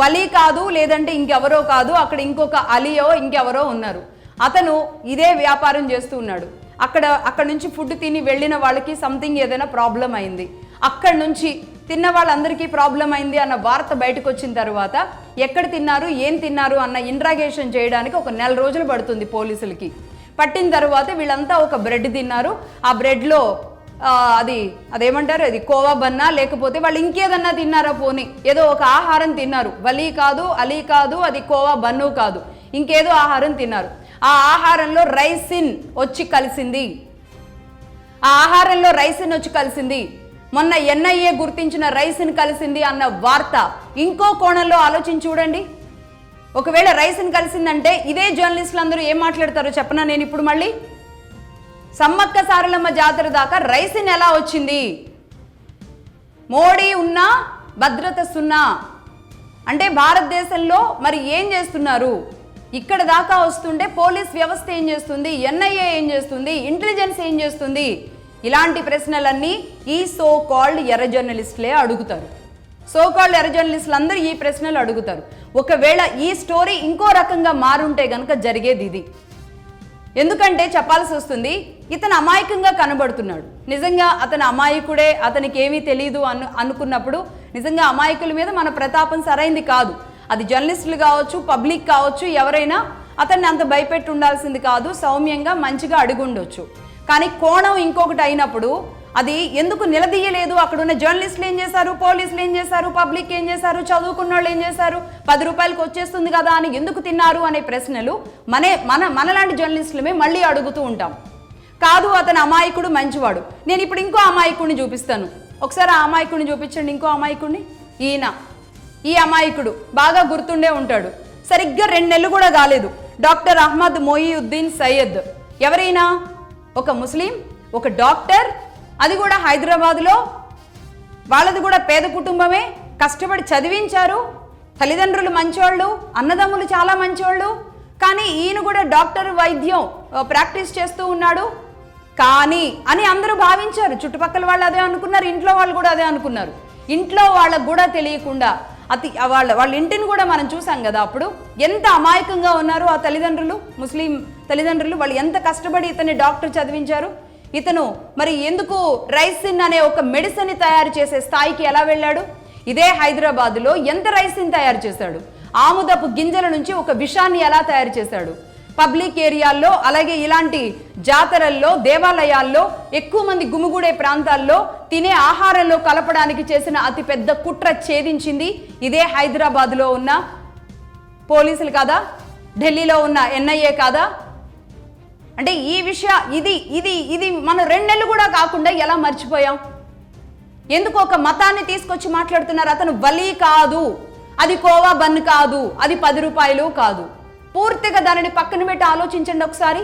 వలీ కాదు, లేదంటే ఇంకెవరో కాదు, అక్కడ ఇంకొక అలియో ఇంకెవరో ఉన్నారు. అతను ఇదే వ్యాపారం చేస్తూ ఉన్నాడు. అక్కడ నుంచి ఫుడ్ తిని వెళ్ళిన వాళ్ళకి సంథింగ్ ఏదైనా ప్రాబ్లం అయింది. అక్కడ నుంచి తిన్న వాళ్ళందరికీ ప్రాబ్లం అయింది అన్న వార్త బయటకు వచ్చిన తర్వాత ఎక్కడ తిన్నారు, ఏం తిన్నారు అన్న ఇంట్రాగేషన్ చేయడానికి ఒక 4 రోజులు పడుతుంది పోలీసులకి. పట్టిన తర్వాత వీళ్ళంతా ఒక బ్రెడ్ తిన్నారు. ఆ బ్రెడ్లో అదేమంటారు, అది కోవా బన్నా, లేకపోతే వాళ్ళు ఇంకేదన్నా తిన్నారా, పోనీ ఏదో ఒక ఆహారం తిన్నారు. వలీ కాదు, అలీ కాదు, అది కోవా బన్ను కాదు, ఇంకేదో ఆహారం తిన్నారు. ఆ ఆహారంలో రైసిన్ వచ్చి కలిసింది. మొన్న ఎన్ఐఏ గుర్తించిన రైసిన్ కలిసింది అన్న వార్త ఇంకో కోణంలో ఆలోచించి చూడండి. ఒకవేళ రైసిన్ కలిసిందంటే ఇదే జర్నలిస్టులు అందరూ ఏం మాట్లాడతారో చెప్పనా నేను ఇప్పుడు మళ్ళీ. సమ్మక్క సారలమ్మ జాతర దాకా రైసిన్ ఎలా వచ్చింది? మోడీ ఉన్నా భద్రత సున్నా అంటే భారతదేశంలో మరి ఏం చేస్తున్నారు? ఇక్కడ దాకా వస్తుంటే పోలీస్ వ్యవస్థ ఏం చేస్తుంది, ఎన్ఐఏ ఏం చేస్తుంది, ఇంటెలిజెన్స్ ఏం చేస్తుంది? ఇలాంటి ప్రశ్నలన్నీ ఈ సో కాల్డ్ ఎర్ర జర్నలిస్టులే అడుగుతారు. సో కాల్డ్ ఎర్ర జర్నలిస్టులు అందరూ ఈ ప్రశ్నలు అడుగుతారు. ఒకవేళ ఈ స్టోరీ ఇంకో రకంగా మారుంటే గనక జరిగేది ఇది. ఎందుకంటే చెప్పాల్సి వస్తుంది, ఇతను అమాయకంగా కనబడుతున్నాడు. నిజంగా అతను అమాయకుడే, అతనికి ఏమీ తెలియదు అనుకున్నప్పుడు నిజంగా అమాయకుల మీద మన ప్రతాపం సరైంది కాదు. అది జర్నలిస్టులు కావచ్చు, పబ్లిక్ కావచ్చు, ఎవరైనా అతన్ని అంత భయపెట్టి ఉండాల్సింది కాదు. సౌమ్యంగా మంచిగా అడుగుండొచ్చు. కానీ కోణం ఇంకొకటి అయినప్పుడు అది ఎందుకు నిలదీయలేదు? అక్కడున్న జర్నలిస్టులు ఏం చేశారు, పోలీసులు ఏం చేశారు, పబ్లిక్ ఏం చేశారు, చదువుకున్న వాళ్ళు ఏం చేశారు, 10 రూపాయలకు వచ్చేస్తుంది కదా అని ఎందుకు తిన్నారు అనే ప్రశ్నలు మనలాంటి జర్నలిస్టులమే మళ్ళీ అడుగుతూ ఉంటాం. కాదు, అతను అమాయకుడు, మంచివాడు. నేను ఇప్పుడు ఇంకో అమాయకుడిని చూపిస్తాను. ఒకసారి ఆ అమాయకుడిని చూపించండి. ఇంకో అమాయకుడిని. ఈ అమాయకుడు బాగా గుర్తుండే ఉంటాడు. సరిగ్గా 2 నెలలు కూడా కాలేదు. డాక్టర్ అహ్మద్ మొయియుద్దీన్ సయ్యద్. ఎవరైనా? ఒక ముస్లిం, ఒక డాక్టర్, అది కూడా హైదరాబాద్లో. వాళ్ళది కూడా పేద కుటుంబమే, కష్టపడి చదివించారు. తల్లిదండ్రులు మంచోళ్ళు, అన్నదమ్ములు చాలా మంచోళ్ళు. కానీ ఈయన కూడా డాక్టర్ వైద్యం ప్రాక్టీస్ చేస్తూ ఉన్నాడు కానీ అని అందరూ భావించారు. చుట్టుపక్కల వాళ్ళు అదే అనుకున్నారు, ఇంట్లో వాళ్ళు కూడా అదే అనుకున్నారు. ఇంట్లో వాళ్ళకు కూడా తెలియకుండా వాళ్ళ ఇంటిని కూడా మనం చూసాం కదా. అప్పుడు ఎంత అమాయకంగా ఉన్నారు ఆ తల్లిదండ్రులు, ముస్లిం తల్లిదండ్రులు. వాళ్ళు ఎంత కష్టపడి ఇతన్ని డాక్టర్ చదివించారు. ఇతను మరి ఎందుకు రైసిన్ అనే ఒక మెడిసిన్ తయారు చేసే స్థాయికి ఎలా వెళ్ళాడు? ఇదే హైదరాబాద్లో ఎంత రైసిన్ తయారు చేశాడు? ఆముదపు గింజల నుంచి ఒక విషాన్ని ఎలా తయారు చేశాడు? పబ్లిక్ ఏరియాల్లో, అలాగే ఇలాంటి జాతరల్లో, దేవాలయాల్లో, ఎక్కువ మంది గుమిగూడే ప్రాంతాల్లో తినే ఆహారంలో కలపడానికి చేసిన అతిపెద్ద కుట్ర ఛేదించింది ఇదే హైదరాబాద్లో ఉన్న పోలీసులు కాదా? ఢిల్లీలో ఉన్న ఎన్ఐఏ కాదా? అంటే ఈ విషయం ఇది మనం 2 నెలలు కూడా కాకుండా ఎలా మర్చిపోయాం? ఎందుకు ఒక మతాన్ని తీసుకొచ్చి మాట్లాడుతున్నారు? అతను వలీ కాదు, అది కోవా బన్ కాదు, అది 10 రూపాయలు కాదు. పూర్తిగా దానిని పక్కన పెట్టి ఆలోచించండి ఒకసారి.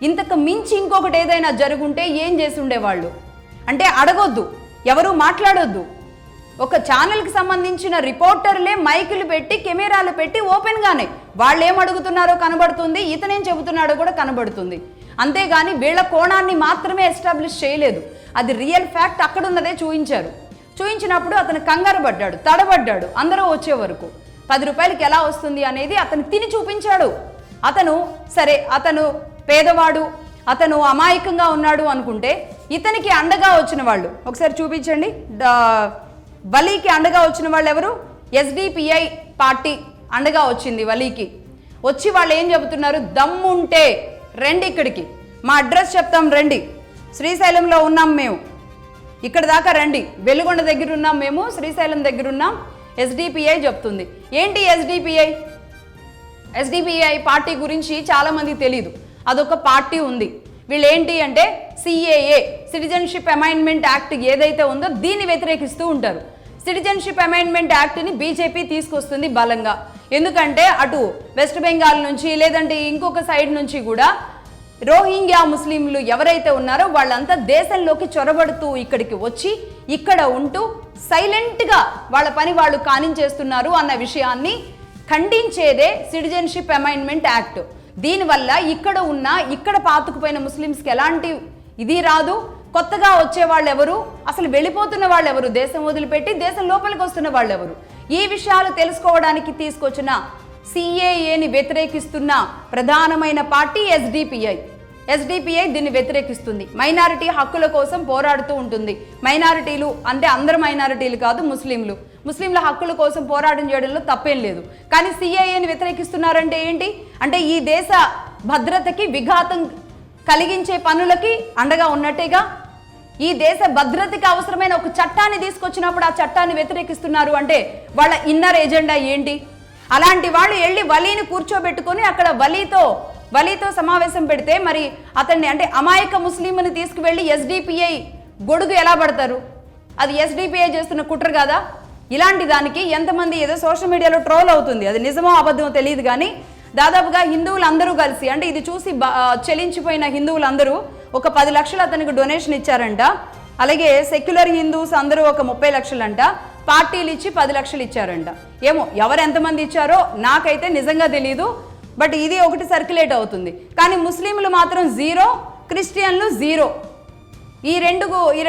ఇంతకు మించి ఇంకొకటి ఏదైనా జరుగుంటే ఏం చేసి ఉండేవాళ్ళు? అంటే అడగొద్దు, ఎవరు మాట్లాడొద్దు. ఒక ఛానల్కి సంబంధించిన రిపోర్టర్లే మైకులు పెట్టి, కెమెరాలు పెట్టి ఓపెన్గానే వాళ్ళు ఏం అడుగుతున్నారో కనబడుతుంది, ఇతనేం చెబుతున్నాడో కూడా కనబడుతుంది. అంతేగాని వీళ్ళ కోణాన్ని మాత్రమే ఎస్టాబ్లిష్ చేయలేదు. అది రియల్ ఫ్యాక్ట్ అక్కడున్నదే చూపించారు. చూపించినప్పుడు అతను కంగారు పడ్డాడు, తడబడ్డాడు. అందరూ వచ్చే వరకు 10 రూపాయలకి ఎలా వస్తుంది అనేది అతను తిని చూపించాడు. అతను పేదవాడు, అతను అమాయకంగా ఉన్నాడు అనుకుంటే ఇతనికి అండగా వచ్చిన వాళ్ళు ఒకసారి చూపించండి. వలీకి అండగా వచ్చిన వాళ్ళు ఎవరు? ఎస్డిపిఐ పార్టీ అండగా వచ్చింది వలీకి. వచ్చి వాళ్ళు ఏం చెబుతున్నారు? దమ్ముంటే రండి ఇక్కడికి, మా అడ్రస్ చెప్తాం రండి, శ్రీశైలంలో ఉన్నాం మేము, ఇక్కడ దాకా రండి, వెలుగొండ దగ్గర ఉన్నాం మేము, శ్రీశైలం దగ్గర ఉన్నాం, ఎస్డిపిఐ చెప్తుంది. ఏంటి ఎస్డిపిఐ పార్టీ గురించి చాలామంది తెలీదు. అదొక పార్టీ ఉంది. వీళ్ళు ఏంటి అంటే సిఏఏ, సిటిజన్షిప్ అమెండ్మెంట్ యాక్ట్ ఏదైతే ఉందో దీన్ని వ్యతిరేకిస్తూ ఉంటారు. సిటిజన్షిప్ అమెండ్మెంట్ యాక్ట్ని బీజేపీ తీసుకొస్తుంది బలంగా. ఎందుకంటే అటు వెస్ట్ బెంగాల్ నుంచి, లేదంటే ఇంకొక సైడ్ నుంచి కూడా రోహింగ్యా ముస్లింలు ఎవరైతే ఉన్నారో వాళ్ళంతా దేశంలోకి చొరబడుతూ ఇక్కడికి వచ్చి ఇక్కడ ఉంటూ సైలెంట్గా వాళ్ళ పని వాళ్ళు కానించేస్తున్నారు అన్న విషయాన్ని ఖండించేదే సిటిజన్షిప్ అమెండ్మెంట్ యాక్ట్. దీనివల్ల ఇక్కడ పాతుకుపోయిన ముస్లిమ్స్కి ఎలాంటి ఇది రాదు. కొత్తగా వచ్చే వాళ్ళు ఎవరు, అసలు వెళ్ళిపోతున్న వాళ్ళు ఎవరు, దేశం వదిలిపెట్టి దేశం లోపలికి వస్తున్న వాళ్ళు ఎవరు, ఈ విషయాలు తెలుసుకోవడానికి తీసుకొచ్చిన సిఏఏని వ్యతిరేకిస్తున్న ప్రధానమైన పార్టీ ఎస్డిపిఐ దీన్ని వ్యతిరేకిస్తుంది. మైనారిటీ హక్కుల కోసం పోరాడుతూ ఉంటుంది. మైనారిటీలు అంటే అందరు మైనారిటీలు కాదు, ముస్లింల హక్కుల కోసం పోరాటం చేయడంలో తప్పేం లేదు. కానీ సిఏఏని వ్యతిరేకిస్తున్నారంటే ఏంటి అంటే ఈ దేశ భద్రతకి విఘాతం కలిగించే పనులకి అండగా ఉన్నట్టేగా. ఈ దేశ భద్రతకి అవసరమైన ఒక చట్టాన్ని తీసుకొచ్చినప్పుడు ఆ చట్టాన్ని వ్యతిరేకిస్తున్నారు అంటే వాళ్ళ ఇన్నర్ ఎజెండా ఏంటి? అలాంటి వాళ్ళు వెళ్ళి వలీని కూర్చోబెట్టుకొని అక్కడ వలీతో సమావేశం పెడితే మరి అతన్ని అంటే అమాయక ముస్లింని తీసుకువెళ్ళి ఎస్డిపిఐ గొడుగు ఎలా పడతారు? అది ఎస్డిపిఐ చేస్తున్న కుట్ర కదా. ఇలాంటి దానికి ఎంతమంది ఏదో సోషల్ మీడియాలో ట్రోల్ అవుతుంది, అది నిజమో అబద్ధమో తెలియదు. కానీ దాదాపుగా హిందువులందరూ కలిసి అంటే ఇది చూసి చలించిపోయిన హిందువులందరూ ఒక 10 లక్షలు అతనికి డొనేషన్ ఇచ్చారంట. అలాగే సెక్యులర్ హిందూస్ అందరూ ఒక 30 లక్షలంట. పార్టీలు ఇచ్చి 10 లక్షలు ఇచ్చారంట. ఏమో ఎవరు ఎంతమంది ఇచ్చారో నాకైతే నిజంగా తెలీదు. బట్ ఇది ఒకటి సర్క్యులేట్ అవుతుంది. కానీ ముస్లింలు మాత్రం 0, క్రిస్టియన్లు 0. ఈ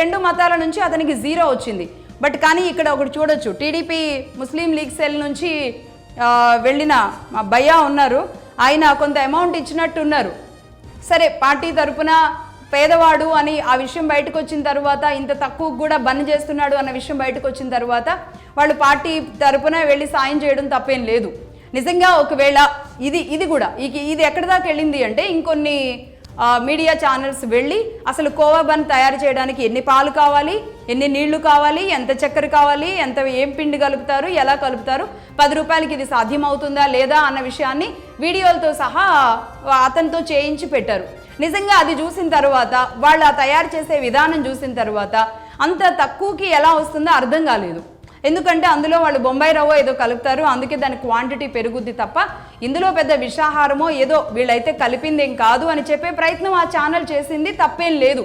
రెండు మతాల నుంచి అతనికి 0 వచ్చింది. బట్ కానీ ఇక్కడ ఒకటి చూడొచ్చు, టీడీపీ ముస్లిం లీగ్ సెల్ నుంచి వెళ్ళిన మా భయ్యా ఉన్నారు, ఆయన కొంత అమౌంట్ ఇచ్చినట్టున్నారు. సరే పార్టీ తరపున పేదవాడు అని ఆ విషయం బయటకు వచ్చిన తర్వాత, ఇంత తక్కువ కూడా బంద్ చేస్తున్నాడు అన్న విషయం బయటకు వచ్చిన తర్వాత వాళ్ళు పార్టీ తరపున వెళ్ళి సాయం చేయడం తప్పేం లేదు. నిజంగా ఒకవేళ ఇది కూడా ఇది ఎక్కడి దాకా వెళ్ళింది అంటే ఇంకొన్ని మీడియా ఛానల్స్ వెళ్ళి అసలు కోవా బన్ తయారు చేయడానికి ఎన్ని పాలు కావాలి, ఎన్ని నీళ్లు కావాలి, ఎంత చక్కెర కావాలి, ఏం పిండి కలుపుతారు, ఎలా కలుపుతారు, 10 రూపాయలకి ఇది సాధ్యమవుతుందా లేదా అన్న విషయాన్ని వీడియోలతో సహా అతనితో చేయించి పెట్టారు. నిజంగా అది చూసిన తర్వాత వాళ్ళు తయారు చేసే విధానం చూసిన తర్వాత అంత తక్కువకి ఎలా వస్తుందో అర్థం కాలేదు. ఎందుకంటే అందులో వాళ్ళు బొంబాయి రవ్వ ఏదో కలుపుతారు, అందుకే దాని క్వాంటిటీ పెరుగుద్ది తప్ప ఇందులో పెద్ద విషాహారమో ఏదో వీళ్ళైతే కలిపింది ఏం కాదు అని చెప్పే ప్రయత్నం ఆ ఛానల్ చేసింది, తప్పేం లేదు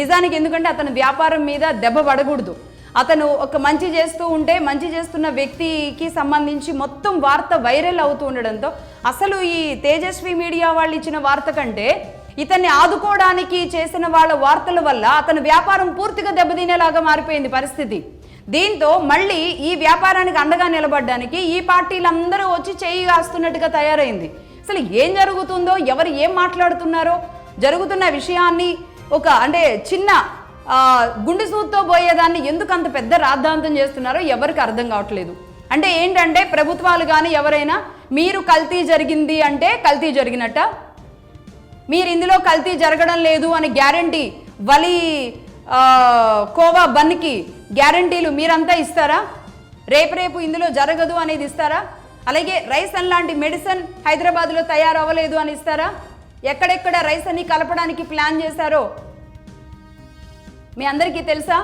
నిజానికి. ఎందుకంటే అతని వ్యాపారం మీద దెబ్బ పడకూడదు. అతను ఒక మంచి చేస్తూ ఉంటే మంచి చేస్తున్న వ్యక్తికి సంబంధించి మొత్తం వార్త వైరల్ అవుతూ ఉండడంతో అసలు ఈ తేజస్వి మీడియా వాళ్ళు ఇచ్చిన వార్త కంటే ఇతన్ని ఆదుకోవడానికి చేసిన వాళ్ళ వార్తల వల్ల అతని వ్యాపారం పూర్తిగా దెబ్బతినేలాగా మారిపోయింది పరిస్థితి. దీంతో మళ్ళీ ఈ వ్యాపారానికి అండగా నిలబడడానికి ఈ పార్టీలందరూ వచ్చి చేయి కాస్తున్నట్టుగా తయారైంది. అసలు ఏం జరుగుతుందో, ఎవరు ఏం మాట్లాడుతున్నారో, జరుగుతున్న విషయాన్ని ఒక అంటే చిన్న గుండె సూత్తో పోయేదాన్ని ఎందుకు అంత పెద్ద రాద్ధాంతం చేస్తున్నారో ఎవరికి అర్థం కావట్లేదు. అంటే ఏంటంటే ప్రభుత్వాలు కానీ ఎవరైనా మీరు కల్తీ జరిగింది అంటే కల్తీ జరిగినట్ట, మీరు ఇందులో కల్తీ జరగడం లేదు అని గ్యారంటీ వలి కోవా బన్కి గ్యారంటీలు మీరంతా ఇస్తారా? రేపు ఇందులో జరగదు అనేది ఇస్తారా? అలాగే రైస్ అన్ లాంటి మెడిసిన్ హైదరాబాద్లో తయారవ్వలేదు అని ఇస్తారా? ఎక్కడెక్కడ రైస్ అని కలపడానికి ప్లాన్ చేశారో మీ అందరికీ తెలుసా?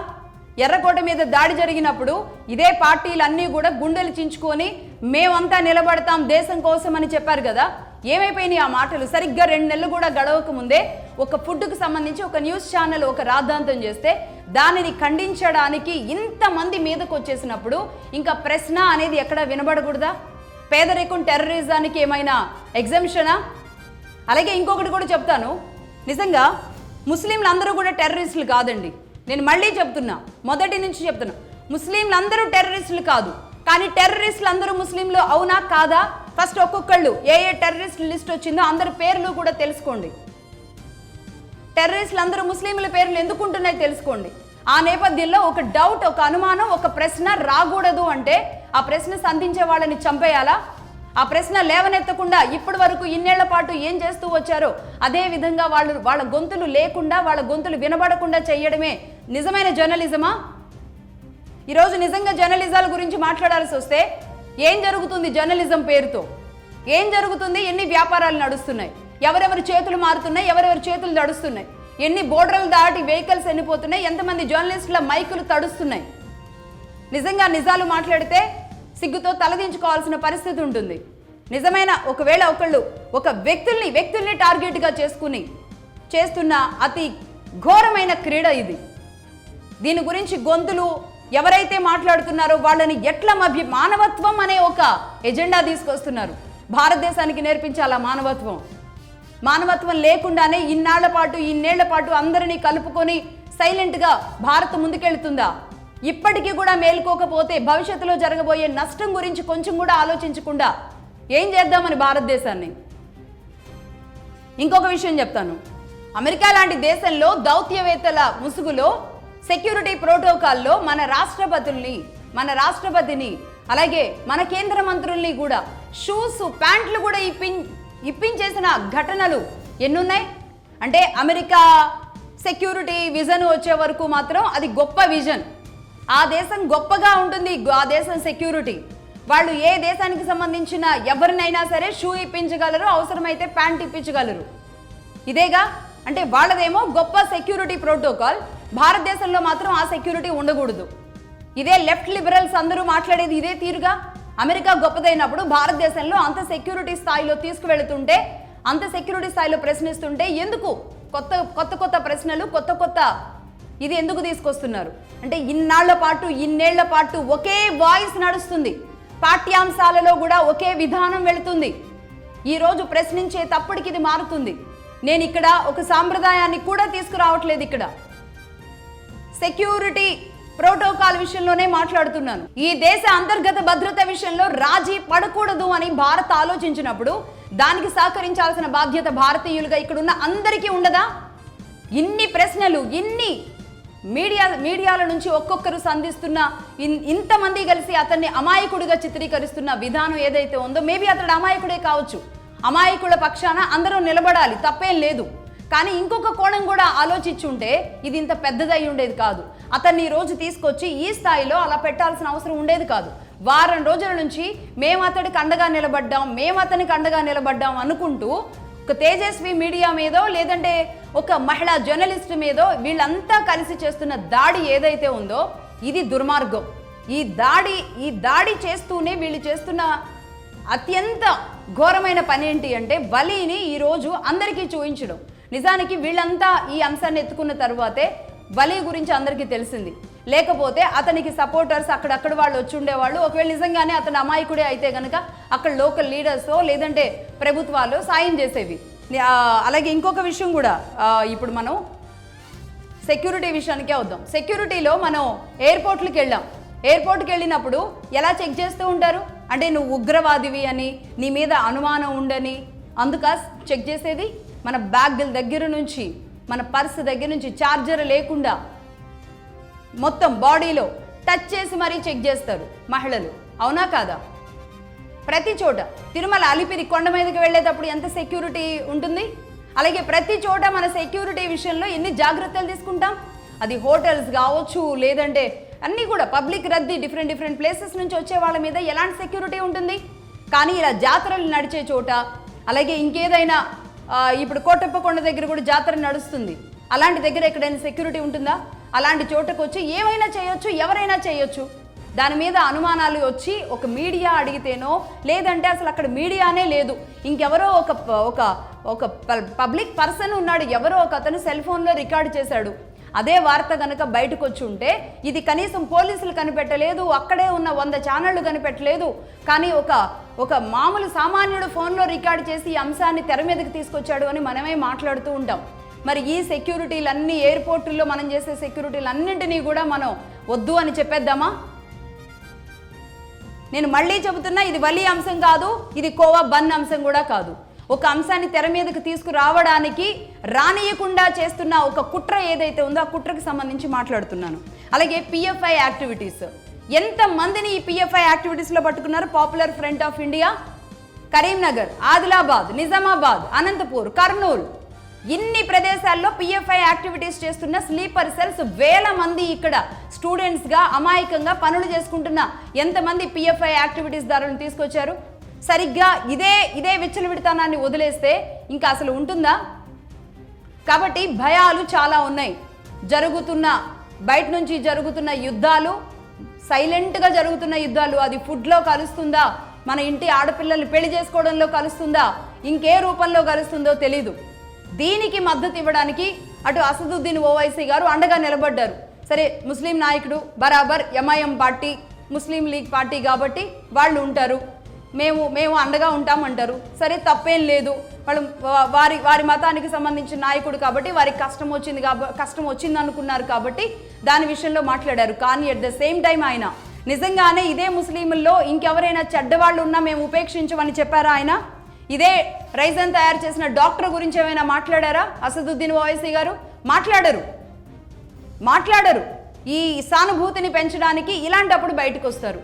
ఎర్రకోట మీద దాడి జరిగినప్పుడు ఇదే పార్టీలన్నీ కూడా గుండెలు చించుకొని మేమంతా నిలబడతాం దేశం కోసం అని చెప్పారు కదా. ఏమైపోయినాయి ఆ మాటలు? సరిగ్గా 2 నెలలు కూడా గడవక ముందే ఒక ఫుడ్కు సంబంధించి ఒక న్యూస్ ఛానల్ ఒక రాద్ధాంతం చేస్తే దానిని ఖండించడానికి ఇంతమంది మీదకు వచ్చేసినప్పుడు ఇంకా ప్రశ్న అనేది ఎక్కడ వినబడకూడదా? పేదరికం టెర్రరిజానికి ఏమైనా ఎగ్జంప్షనా? అలాగే ఇంకొకటి కూడా చెప్తాను, నిజంగా ముస్లింలు అందరూ కూడా టెర్రరిస్టులు కాదండి. నేను మళ్ళీ చెప్తున్నా, మొదటి నుంచి చెప్తున్నా, ముస్లింలు అందరూ టెర్రరిస్టులు కాదు. కానీ టెర్రరిస్టులు అందరూ ముస్లింలు అవునా కాదా? ఫస్ట్ ఒక్కొక్కళ్ళు ఏ టెర్రరిస్ట్ లిస్ట్ వచ్చిందో అందరి పేర్లు కూడా తెలుసుకోండి. టెర్రరిస్టులు అందరూ ముస్లింల పేర్లు ఎందుకుంటున్నాయి తెలుసుకోండి. ఆ నేపథ్యంలో ఒక డౌట్, ఒక అనుమానం, ఒక ప్రశ్న రాకూడదు అంటే ఆ ప్రశ్న సంధించే వాళ్ళని చంపేయాలా? ఆ ప్రశ్న లేవనెత్తకుండా ఇప్పటి వరకు ఇన్నేళ్ల పాటు ఏం చేస్తూ వచ్చారో అదే విధంగా వాళ్ళ గొంతులు లేకుండా, వాళ్ళ గొంతులు వినబడకుండా చేయడమే నిజమైన జర్నలిజమా? ఈరోజు నిజంగా జర్నలిజాల గురించి మాట్లాడాల్సి వస్తే ఏం జరుగుతుంది? జర్నలిజం పేరుతో ఏం జరుగుతుంది? ఎన్ని వ్యాపారాలు నడుస్తున్నాయి, ఎవరెవరి చేతులు మారుతున్నాయి, ఎవరెవరి చేతులు తడుస్తున్నాయి, ఎన్ని బోర్డర్లు దాటి వెహికల్స్ ఎన్నిపోతున్నాయి, ఎంతమంది జర్నలిస్టుల మైకులు తడుస్తున్నాయి. నిజంగా నిజాలు మాట్లాడితే సిగ్గుతో తలదించుకోవాల్సిన పరిస్థితి ఉంటుంది. నిజమైన ఒకవేళ ఒక వ్యక్తుల్ని టార్గెట్గా చేసుకుని చేస్తున్న అతి ఘోరమైన క్రీడ ఇది. దీని గురించి గొంతులు ఎవరైతే మాట్లాడుతున్నారో వాళ్ళని ఎట్లా మానవత్వం అనే ఒక ఎజెండా తీసుకొస్తున్నారు. భారతదేశానికి నేర్పించాలా మానవత్వం లేకుండానే ఇన్నేళ్ల పాటు అందరినీ కలుపుకొని సైలెంట్గా భారత్ ముందుకెళ్తుందా? ఇప్పటికీ కూడా మేల్కోకపోతే భవిష్యత్తులో జరగబోయే నష్టం గురించి కొంచెం కూడా ఆలోచించకుండా ఏం చేద్దామని భారతదేశాన్ని. ఇంకొక విషయం చెప్తాను. అమెరికా లాంటి దేశంలో దౌత్యవేత్తల ముసుగులో సెక్యూరిటీ ప్రోటోకాల్లో మన రాష్ట్రపతిని అలాగే మన కేంద్ర మంత్రుల్ని కూడా షూస్ ప్యాంట్లు కూడా ఇప్పించేసిన ఘటనలు ఎన్నున్నాయి. అంటే అమెరికా సెక్యూరిటీ విజన్ వచ్చే వరకు మాత్రం అది గొప్ప విజన్. ఆ దేశం గొప్పగా ఉంటుంది, ఆ దేశం సెక్యూరిటీ. వాళ్ళు ఏ దేశానికి సంబంధించిన ఎవరినైనా సరే షూ ఇప్పించగలరు, అవసరమైతే ప్యాంట్ ఇప్పించగలరు. ఇదేగా అంటే వాళ్ళదేమో గొప్ప సెక్యూరిటీ ప్రోటోకాల్. భారతదేశంలో మాత్రం ఆ సెక్యూరిటీ ఉండకూడదు. ఇదే లెఫ్ట్ లిబరల్స్ అందరూ మాట్లాడేది ఇదే తీరుగా. అమెరికా గొప్పదైనప్పుడు భారతదేశంలో అంత సెక్యూరిటీ స్థాయిలో తీసుకువెళుతుంటే, అంత సెక్యూరిటీ స్థాయిలో ప్రశ్నిస్తుంటే ఎందుకు కొత్త ప్రశ్నలు కొత్త ఇది ఎందుకు తీసుకొస్తున్నారు? అంటే ఇన్నేళ్ల పాటు ఒకే వాయిస్ నడుస్తుంది, పాఠ్యాంశాలలో కూడా ఒకే విధానం వెళుతుంది. ఈరోజు ప్రశ్నించే తప్పటికి ఇది మారుతుంది. నేను ఇక్కడ ఒక సాంప్రదాయాన్ని కూడా తీసుకురావట్లేదు. ఇక్కడ సెక్యూరిటీ ప్రోటోకాల్ విషయంలోనే మాట్లాడుతున్నాను. ఈ దేశ అంతర్గత భద్రత విషయంలో రాజీ పడకూడదు అని భారత్ ఆలోచించినప్పుడు దానికి సహకరించాల్సిన బాధ్యత భారతీయులుగా ఇక్కడున్న అందరికీ ఉండదా? ఇన్ని ప్రశ్నలు, ఇన్ని మీడియాల నుంచి ఒక్కొక్కరు సంధిస్తున్న ఇంతమంది కలిసి అతన్ని అమాయకుడిగా చిత్రీకరిస్తున్న విధానం ఏదైతే ఉందో, మేబీ అతడు అమాయకుడే కావచ్చు. అమాయకుల పక్షాన అందరూ నిలబడాలి, తప్పేం లేదు. కానీ ఇంకొక కోణం కూడా ఆలోచించుంటే ఇది ఇంత పెద్దదై ఉండేది కాదు. అతన్ని రోజు తీసుకొచ్చి ఈ స్థాయిలో అలా పెట్టాల్సిన అవసరం ఉండేది కాదు. వారం రోజుల నుంచి మేము అతడికి అండగా నిలబడ్డాం, మేము అతనికి అండగా నిలబడ్డాం అనుకుంటూ ఒక తేజస్వి మీడియా మీదో లేదంటే ఒక మహిళా జర్నలిస్ట్ మీదో వీళ్ళంతా కలిసి చేస్తున్న దాడి ఏదైతే ఉందో ఇది దుర్మార్గం. ఈ దాడి చేస్తూనే వీళ్ళు చేస్తున్న అత్యంత ఘోరమైన పని ఏంటి అంటే వలీని ఈరోజు అందరికీ చూపించడం. నిజానికి వీళ్ళంతా ఈ అంశాన్ని ఎత్తుకున్న తర్వాతే వలీ గురించి అందరికీ తెలిసింది. లేకపోతే అతనికి సపోర్టర్స్ అక్కడక్కడ వాళ్ళు వచ్చి ఉండేవాళ్ళు. ఒకవేళ నిజంగానే అతను అమాయకుడే అయితే కనుక అక్కడ లోకల్ లీడర్సో లేదంటే ప్రభుత్వాలు సాయం చేసేవి. అలాగే ఇంకొక విషయం కూడా, ఇప్పుడు మనం సెక్యూరిటీ విషయానికే వద్దాం. సెక్యూరిటీలో మనం ఎయిర్పోర్ట్కి వెళ్ళినప్పుడు ఎలా చెక్ చేస్తూ ఉంటారు అంటే నువ్వు ఉగ్రవాదివి అని, నీ మీద అనుమానం ఉండని అందుక చెక్ చేసేది. మన బ్యాగుల దగ్గర నుంచి, మన పర్స్ దగ్గర నుంచి ఛార్జర్ లేకుండా మొత్తం బాడీలో టచ్ చేసి మరీ చెక్ చేస్తారు మహిళలు, అవునా కాదా? ప్రతి చోట తిరుమల అలిపిరి కొండ మీదకి వెళ్ళేటప్పుడు ఎంత సెక్యూరిటీ ఉంటుంది. అలాగే ప్రతి చోట మన సెక్యూరిటీ విషయంలో ఎన్ని జాగ్రత్తలు తీసుకుంటాం. అది హోటల్స్ కావచ్చు లేదంటే అన్నీ కూడా పబ్లిక్ రద్దీ, డిఫరెంట్ ప్లేసెస్ నుంచి వచ్చే వాళ్ళ మీద ఎలాంటి సెక్యూరిటీ ఉంటుంది. కానీ ఇలా జాతరలు నడిచే చోట, అలాగే ఇంకేదైనా ఇప్పుడు కోటప్పకొండ దగ్గర కూడా జాతర నడుస్తుంది, అలాంటి దగ్గర ఎక్కడైనా సెక్యూరిటీ ఉంటుందా? అలాంటి చోటకు వచ్చి ఏమైనా చేయొచ్చు, ఎవరైనా చేయొచ్చు. దాని మీద అనుమానాలు వచ్చి ఒక మీడియా అడిగితేనో లేదంటే అసలు అక్కడ మీడియానే లేదు, ఇంకెవరో ఒక పబ్లిక్ పర్సన్ ఉన్నాడు, ఎవరో ఒక అతను సెల్ ఫోన్లో రికార్డ్ చేశాడు. అదే వార్త కనుక బయటకు వచ్చి ఉంటే ఇది కనీసం పోలీసులు కనిపెట్టలేదు, అక్కడే ఉన్న 100 ఛానళ్లు కనిపెట్టలేదు. కానీ ఒక మామూలు సామాన్యుడు ఫోన్లో రికార్డ్ చేసి ఈ అంశాన్ని తెర మీదకి తీసుకొచ్చాడు అని మనమే మాట్లాడుతూ ఉంటాం. మరి ఈ సెక్యూరిటీలన్నీ, ఎయిర్పోర్టుల్లో మనం చేసే సెక్యూరిటీలన్నింటినీ కూడా మనం వద్దు అని చెప్పేద్దామా? నేను మళ్ళీ చెబుతున్నా, ఇది వలి అంశం కాదు, ఇది కోవా బన్ అంశం కూడా కాదు. ఒక అంశాన్ని తెర మీదకి తీసుకురావడానికి రానియకుండా చేస్తున్న ఒక కుట్ర ఏదైతే ఉందో ఆ కుట్రకు సంబంధించి మాట్లాడుతున్నాను. అలాగే పిఎఫ్ఐ యాక్టివిటీస్, ఎంతమందిని ఈ పిఎఫ్ఐ యాక్టివిటీస్లో పట్టుకున్నారు? Popular front of India, Karimnagar, Adilabad, Nizamabad, Anantapur, Kurnool, ఇన్ని ప్రదేశాల్లో పిఎఫ్ఐ యాక్టివిటీస్ చేస్తున్న స్లీపర్ సెల్స్ వేల మంది ఇక్కడ స్టూడెంట్స్గా అమాయకంగా పనులు చేసుకుంటున్న ఎంతమంది పిఎఫ్ఐ యాక్టివిటీస్ దారులను తీసుకొచ్చారు? సరిగ్గా ఇదే విచ్చలవిడితనాన్ని వదిలేస్తే ఇంకా అసలు ఉంటుందా? కాబట్టి భయాలు చాలా ఉన్నాయి. బయట నుంచి జరుగుతున్న యుద్ధాలు, సైలెంట్గా జరుగుతున్న యుద్ధాలు, అది ఫుడ్లో కలుస్తుందా, మన ఇంటి ఆడపిల్లల్ని పెళ్లి చేసుకోవడంలో కలుస్తుందా, ఇంకే రూపంలో కలుస్తుందో తెలీదు. దీనికి మద్దతు ఇవ్వడానికి అటు అసదుద్దీన్ ఓవైసీ గారు అండగా నిలబడ్డారు. సరే, ముస్లిం నాయకుడు బరాబర్, MIM party Muslim league party కాబట్టి వాళ్ళు ఉంటారు, మేము అండగా ఉంటామంటారు. సరే, తప్పేం లేదు. వాళ్ళు వారి మతానికి సంబంధించిన నాయకుడు కాబట్టి వారికి కష్టం వచ్చింది అనుకున్నారు కాబట్టి దాని విషయంలో మాట్లాడారు. కానీ అట్ ద సేమ్ టైం ఆయన నిజంగానే ఇదే ముస్లింల్లో ఇంకెవరైనా చెడ్డవాళ్ళు ఉన్నా మేము ఉపేక్షించమని చెప్పారా ఆయన? ఇదే రైజన్ తయారు చేసిన డాక్టర్ గురించి ఏమైనా మాట్లాడారా అసదుద్దీన్ ఓవైసీ గారు? మాట్లాడరు. ఈ సానుభూతిని పెంచడానికి ఇలాంటప్పుడు బయటకు వస్తారు.